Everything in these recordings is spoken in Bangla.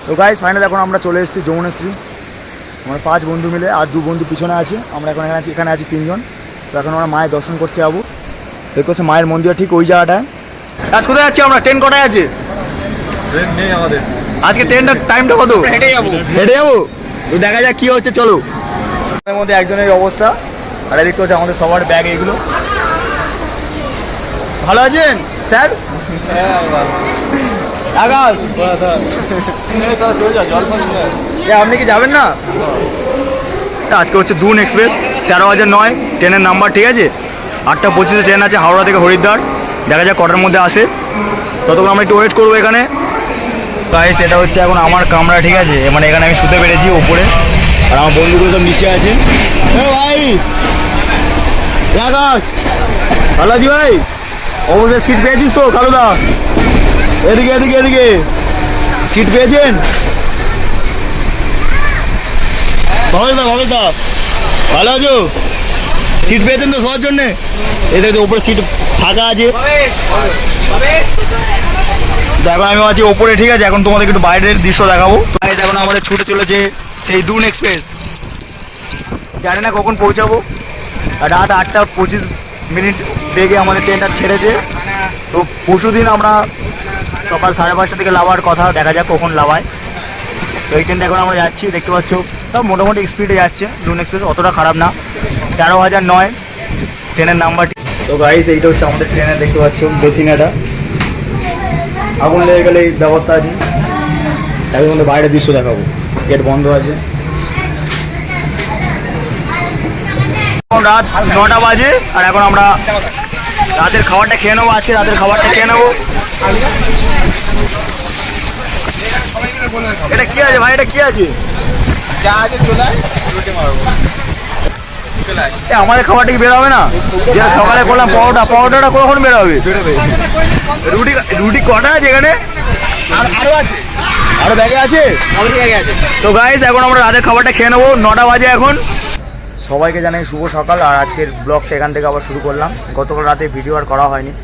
তো গাইস ফাইনালি এখন আমরা চলে এসেছি যমুনেত্রী। আমরা 5 বন্ধু মিলে, আর 2 বন্ধু পিছনে আছে। আমরা এখন এখানে আছি 3 জন। তো এখন আমরা মায়ের দর্শন করতে যাবো। দেখতে হচ্ছে মায়ের মন্দির ঠিক ওই জায়গাটায়। আজ কোথায় যাচ্ছি আমরা? ট্রেন কটায় আছে? ট্রেন নেই আমাদের আজকে ট্রেনটার টাইমটা কত? হেঁটে যাবো। তো দেখা যাক কি হচ্ছে, চলো। এর মধ্যে একজনের অবস্থা, আর দেখতে হচ্ছে আমাদের সবার ব্যাগ এইগুলো। ভালো আছেন স্যার? আকাশ আপনি কি যাবেন না? আজকে হচ্ছে দুন এক্সপ্রেস 13,009 ট্রেনের নাম্বার, ঠিক আছে। 8:25 ট্রেন আছে হাওড়া থেকে হরিদ্বার। দেখা যাক কটার মধ্যে আসে, ততক্ষণ আমরা একটু ওয়েট করবো এখানে। গাইস এটা হচ্ছে এখন আমার কামরা, ঠিক আছে। মানে এখানে আমি শুতে পেরেছি ওপরে, আর আমার বন্ধুগুলো সব নিচে আছে। ভাই আকাশ, ভালো আছি ভাই। অবশ্যই সিট পেয়েছিস তো কালুদা? এদিকে এদিকে এদিকে সিট পেয়েছেন? ভবেশদা ভালো আছো? সিট পেয়েছেন তো সবার জন্যে? এই দেখো ওপরে সিট ফাঁকা আছে। দেখো আমি আছি ওপরে, ঠিক আছে। এখন তোমাদেরকে একটু বাইরের দৃশ্য দেখাবো। তো এখন আমাদের ছুটে চলেছে সেই দুন এক্সপ্রেস। জানি না কখন পৌঁছাবো। রাত 8:25 বেগে আমাদের ট্রেনটা ছেড়েছে। তো পরশু দিন আমরা সকাল 5:30 থেকে লাভার কথা, দেখা যাক কখন লাভায়। তো এই ট্রেনটা এখন আমরা যাচ্ছি, দেখতে পাচ্ছ। তাও মোটামুটি স্পিডে যাচ্ছে দুন এক্সপ্রেস, অতটা খারাপ না। 13,009 ট্রেনের নাম্বারটি। তো গাইস এইটা হচ্ছে আমাদের ট্রেনের, দেখতে পাচ্ছ বেসিনাটা। আগুন লেগে গেলে এই ব্যবস্থা আছে। একদম মধ্যে বাইরের দৃশ্য দেখাবো, গেট বন্ধ আছে। রাত 9টা বাজে, আর এখন আমরা রাতের খাবারটা খেয়ে নেবো। আজকে রাতের খাবারটা খেয়ে নেবো। এটা কি আছে ভাই? এটা কি আছে? যা আছে চলে আমাদের খাবারটা কি বের হবে না? যেটা সকালে করলাম পাউডারটা কখন বের হবে? রুটি কটা আছে এখানে? আরো আছে, আরো ব্যাগে আছে। তো গাইস এখন আমরা রাতের খাবারটা খেয়ে নেবো। 9টা বাজে এখন। সবাইকে জানাই শুভ সকাল। আর আজকের ব্লগটা এখান থেকে আবার শুরু করলাম। গতকাল রাতে ভিডিও আর করা হয়নি।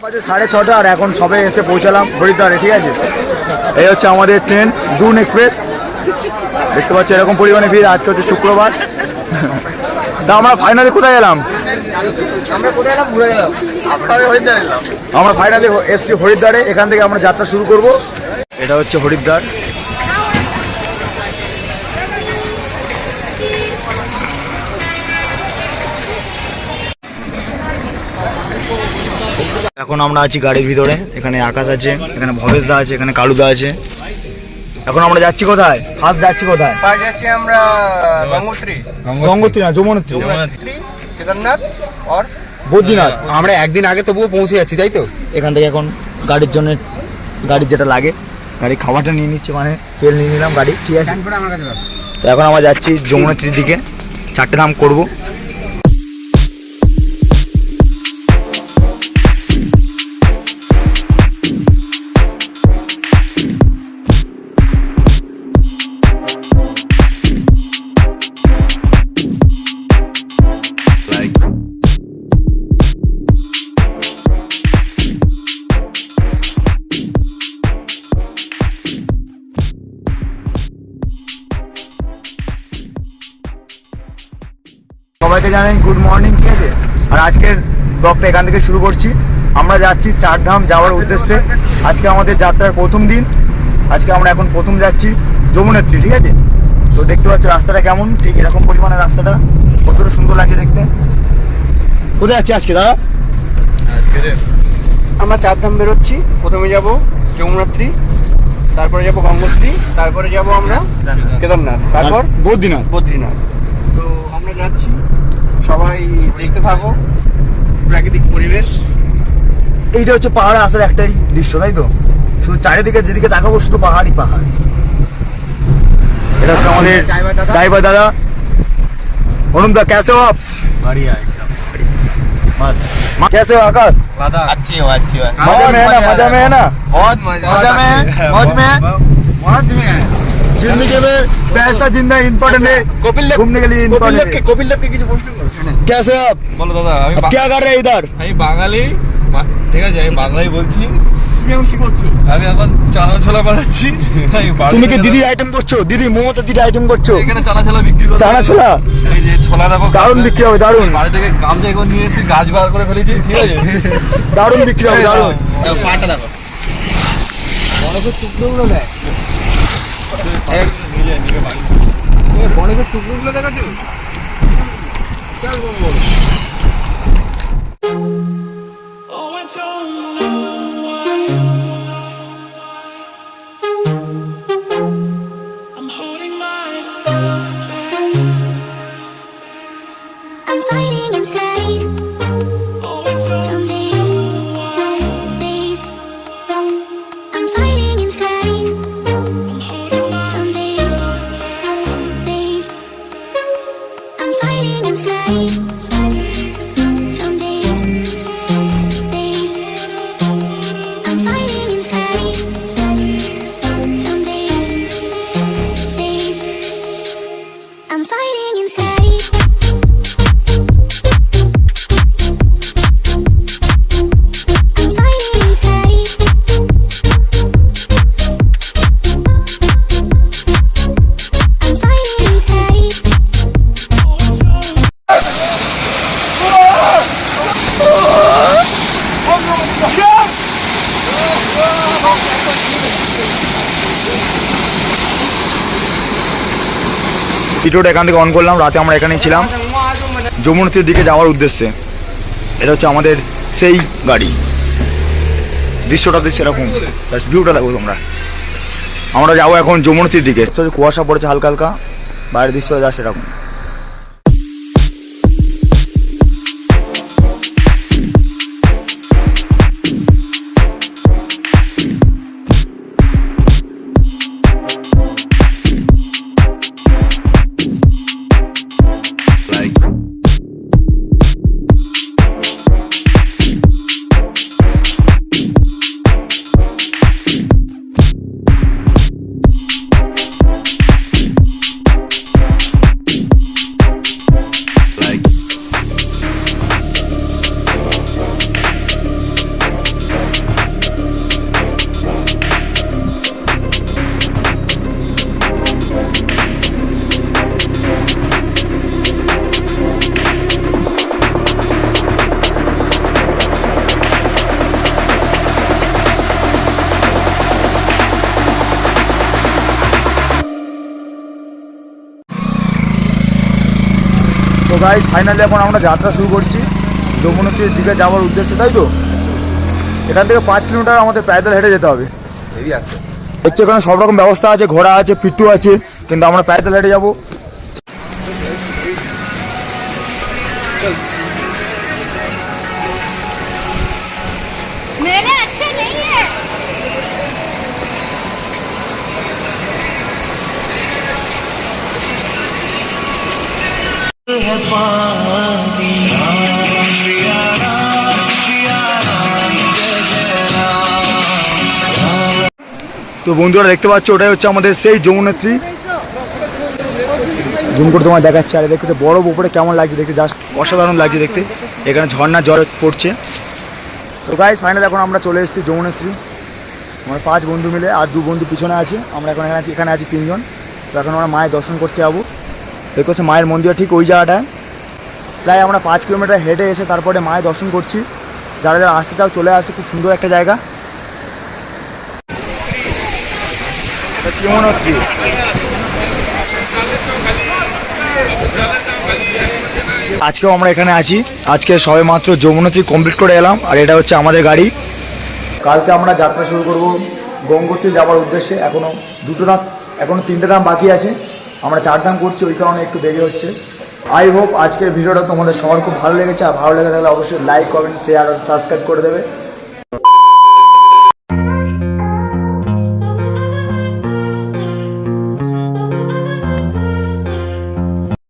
বাজে 6:30, আর এখন সবে এসে পৌঁছালাম হরিদ্বারে, ঠিক আছে। এই হচ্ছে আমাদের ট্রেন দুন এক্সপ্রেস। দেখতে পাচ্ছি এরকম পরিমাণে ভিড়। আজকে হচ্ছে শুক্রবার। তা আমরা ফাইনালি কোথায় এলাম? আমরা ফাইনালি এসছি হরিদ্বারে। এখান থেকে আমরা যাত্রা শুরু করব। এটা হচ্ছে হরিদ্বার। এখন আমরা আছি গাড়ির ভিতরে। এখানে আকাশ আছে, এখানে ভবেশদা আছে, এখানে কালুদা আছে। এখন আমরা যাচ্ছি কোথায়? ফার্স্ট যাচ্ছি কোথায়? ফার্স্ট যাচ্ছি আমরা গঙ্গোত্রী না, যমুনোত্রী, কেদারনাথ আর বদ্রীনাথ। আমরা একদিন আগে তবুও পৌঁছে যাচ্ছি, তাই তো? এখান থেকে এখন গাড়ির জন্য, গাড়ির যেটা লাগে, গাড়ির খাবারটা নিয়ে নিচ্ছে, মানে তেল নিয়ে নিলাম গাড়ি, ঠিক আছে। তো এখন আমরা যাচ্ছি যমুনোত্রীর দিকে। 4টে ধাম করবো। সবাইকে জানেন গুড মর্নিং, ঠিক আছে। আর আজকের ব্লগটা এখান থেকে শুরু করছি। আমরা যাচ্ছি 4 ধাম যাওয়ার উদ্দেশ্যে। আজকে আমাদের যাত্রার প্রথম দিন। আজকে আমরা এখন প্রথম যাচ্ছি যমুনোত্রী, ঠিক আছে। তো দেখতে পাচ্ছ রাস্তাটা কেমন, ঠিক এরকম পরিমাণে রাস্তাটা কতটা সুন্দর লাগে দেখতে। কোথায় যাচ্ছি আজকে দাদা? আমরা 4 ধাম বেরোচ্ছি। প্রথমে যাব যমুনাত্রী, তারপরে যাব গঙ্গোত্রী, তারপরে যাব আমরা কেদারনাথ, তারপর বদ্রীনাথ। বদ্রীনাথ। তো আমরা যাচ্ছি, সবাই দেখতে থাকো প্রাকৃতিক পরিবেশ। এইটা হচ্ছে পাহাড়ে আসার একটাই দৃশ্য, তাই তো? শুধু চারিদিকে যেদিকে তাকাবো শুধু পাহাড়ই পাহাড়। এটা হচ্ছে আমাদের ড্রাইভার দাদা। অনুপ দা, कैसे हो आप? बढ़िया एकदम मस्त कैसे हो आकाश? अच्छी हो मजे में है ना? मजा में है ना? बहुत मजा मजा में है? मौज में है? मौज में है। जिंदगी में पैसा जिंदा इम्पोर्टेंट है, कपिल देव घूमने के लिए इम्पोर्टेंट है। कपिल देव के কিছু प्रश्न করো। कैसे हो आप? বলো দাদা আমি अब क्या कर रहे हैं इधर? আমি বাঙালি ঠিক আছে আমি বাংলাই বলছি তুমি কি করছো? আমি এখন চানা ছোলা বানাচ্ছি তুমি কি দিদির আইটেম করছো? দিদি মোমোতে দিদি আইটেম করছো? এখানে চানা ছোলা বিক্রি করতে চানা ছোলা? এই যে ছোলা দেখো দারুণ বিক্রি হবে, দারুণ বাড়ি থেকে গামছা এখন নিয়ে এসে গাছ বার করে ফেলেছি ঠিক আছে দারুণ বিক্রি হবে, দারুণ। পাটা দেখো। বরফের টুকরোগুলো দেখ। বরফের টুকরোগুলো দেখাচ্ছো? বিশাল বড়। Oh, I don't know why I'm holding myself back. I'm fighting inside. Oh, I don't Some days, days. I'm fighting inside. I'm holding Some days, days. I'm fighting inside. Some days, days. I'm fighting inside. Some days, days. I'm fighting inside. I'm fighting inside. I'm fighting inside. ভিডিওটা এখান থেকে অন করলাম। রাতে আমরা এখানেই ছিলাম যমুনাত্রীর দিকে যাওয়ার উদ্দেশ্যে। এটা হচ্ছে আমাদের সেই গাড়ি। দৃশ্যটা সেরকম, ভিউটা দেখো তোমরা। আমরা যাবো এখন যমুনাত্রীর দিকে। তো কুয়াশা পড়েছে হালকা হালকা, বাইরের দৃশ্যটা যা সেরকম। তো গাইস ফাইনালি এখন আমরা যাত্রা শুরু করছি যমুনাত্রীর দিকে যাওয়ার উদ্দেশ্যে, তাই তো? এখান থেকে 5 কিলোমিটার আমাদের প্যাদল হেঁটে যেতে হবে। হেভি আছে। হচ্ছে এখানে সব রকম ব্যবস্থা আছে, ঘোড়া আছে, পিট্টু আছে, কিন্তু আমরা প্যাদল হেঁটে যাবো। मेरे अच्छे नहीं है। তো বন্ধুরা দেখতে পাচ্ছ ওটাই হচ্ছে আমাদের সেই যমুনাত্রী। জুম করে তোমায় দেখাচ্ছে। আর দেখতে বরফ উপরে কেমন লাগছে দেখতে, জাস্ট অসাধারণ লাগছে দেখতে। এখানে ঝর্ণা জল পড়ছে। তো গাইস ফাইনাল এখন আমরা চলে এসেছি যমুনাত্রী। আমরা 5 বন্ধু মিলে, আর 2 বন্ধু পিছনে আছে। আমরা এখন এখানে আছি 3 জন। তো এখন আমরা মায়ের দর্শন করতে যাবো। দেখতে হচ্ছে মায়ের মন্দির ঠিক ওই জায়গাটায়। প্রায় আমরা 5 কিলোমিটার হেঁটে এসে তারপরে মায়ের দর্শন করছি। যারা যারা আসতে চাও চলে আসে, খুব সুন্দর একটা জায়গা যমুনাত্রী। আজকেও আমরা এখানে আছি। আজকে সবে মাত্র যমুনোত্রী কমপ্লিট করে এলাম, আর এটা হচ্ছে আমাদের গাড়ি। কালকে আমরা যাত্রা শুরু করব গঙ্গোত্রী যাওয়ার উদ্দেশ্যে। এখনো 3টে ধাম বাকি আছে, আমরা 4 ধাম করছি, ওই কারণে একটু দেরি হচ্ছে। আই হোপ আজকের ভিডিওটা তোমাদের সবার খুব ভালো লেগেছে, আর ভালো লেগে থাকলে অবশ্যই লাইক, কমেন্ট, শেয়ার আর সাবস্ক্রাইব করে দেবে।